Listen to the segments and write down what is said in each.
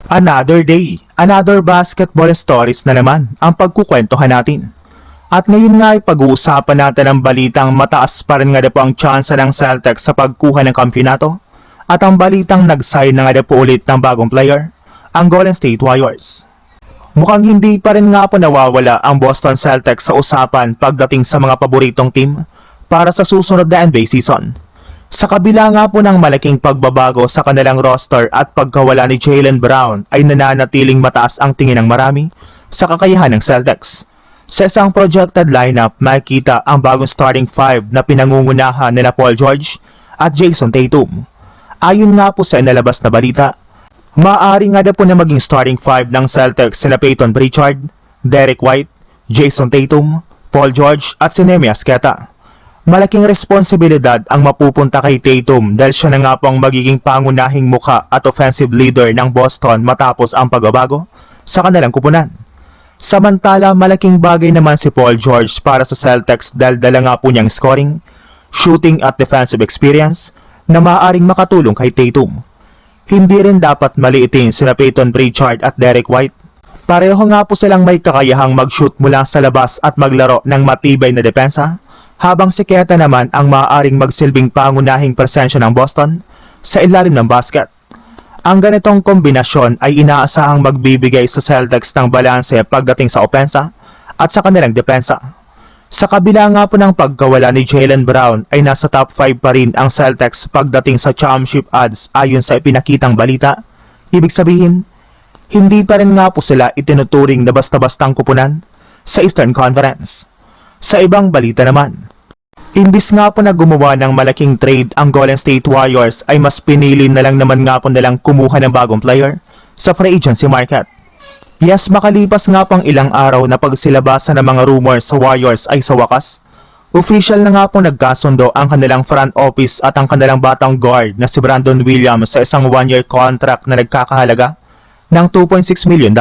Another day, another basketball stories na naman ang pagkukwentuhan natin. At ngayon nga ay pag-uusapan natin ang balitang mataas pa rin nga po ang tsansa ng Celtics sa pagkuha ng kampyonato at ang balitang nag-sign na nga po ulit ng bagong player, ang Golden State Warriors. Mukhang hindi pa rin nga po nawawala ang Boston Celtics sa usapan pagdating sa mga paboritong team para sa susunod na NBA season. Sa kabila nga po ng malaking pagbabago sa kanilang roster at pagkawala ni Jaylen Brown ay nananatiling mataas ang tingin ng marami sa kakayahan ng Celtics. Sa isang projected lineup, makikita ang bagong starting five na pinangungunahan nila Paul George at Jason Tatum. Ayon nga po sa inalabas na balita, maaari nga po na maging starting five ng Celtics sina Peyton Pritchard, Derek White, Jason Tatum, Paul George at si Neemias Queta. Malaking responsibilidad ang mapupunta kay Tatum dahil siya na nga po ang magiging pangunahing mukha at offensive leader ng Boston matapos ang pagbabago sa kanilang kupunan. Samantala, malaking bagay naman si Paul George para sa Celtics dahil dala nga po niyang scoring, shooting at defensive experience na maaaring makatulong kay Tatum. Hindi rin dapat maliitin sina Peyton Pritchard at Derek White. Pareho nga po silang may kakayahang mag-shoot mula sa labas at maglaro ng matibay na depensa, habang si Queta naman ang maaaring magsilbing pangunahing presensya ng Boston sa ilalim ng basket. Ang ganitong kombinasyon ay inaasahang magbibigay sa Celtics ng balanse pagdating sa opensa at sa kanilang depensa. Sa kabila nga po ng pagkawala ni Jaylen Brown ay nasa top 5 pa rin ang Celtics pagdating sa championship odds ayon sa ipinakitang balita. Ibig sabihin, hindi pa rin nga po sila itinuturing na basta-bastang kupunan sa Eastern Conference. Sa ibang balita naman, imbis nga po na gumawa ng malaking trade ang Golden State Warriors ay mas pinili na lang naman nga po nilang kumuha ng bagong player sa free agency market. Yes, makalipas nga pang ilang araw na pagsilabasan ng mga rumors sa Warriors ay sa wakas, official na nga po nagkasundo ang kanilang front office at ang kanilang batang guard na si Brandon Williams sa isang 1-year contract na nagkakahalaga ng $2.6 million.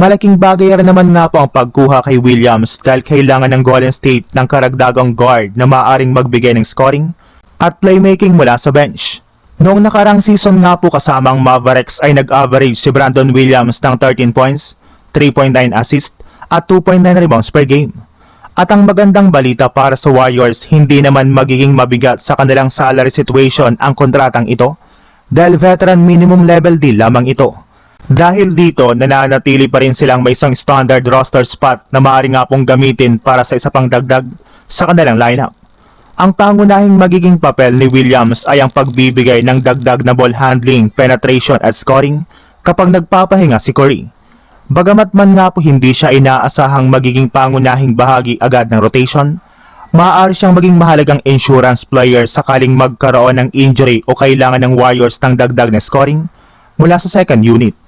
Malaking bagay rin naman nga po ang pagkuha kay Williams dahil kailangan ng Golden State ng karagdagang guard na maaaring magbigay ng scoring at playmaking mula sa bench. Noong nakarang season nga po kasama ang Mavericks ay nag-average si Brandon Williams ng 13 points, 3.9 assists at 2.9 rebounds per game. At ang magandang balita para sa Warriors, hindi naman magiging mabigat sa kanilang salary situation ang kontratang ito dahil veteran minimum level deal lamang ito. Dahil dito, nananatili pa rin silang may isang standard roster spot na maaari nga pong gamitin para sa isa pang dagdag sa kanilang lineup. Ang pangunahing magiging papel ni Williams ay ang pagbibigay ng dagdag na ball handling, penetration at scoring kapag nagpapahinga si Curry. Bagamat man nga po hindi siya inaasahang magiging pangunahing bahagi agad ng rotation, maaari siyang maging mahalagang insurance player sakaling magkaroon ng injury o kailangan ng Warriors ng dagdag na scoring mula sa second unit.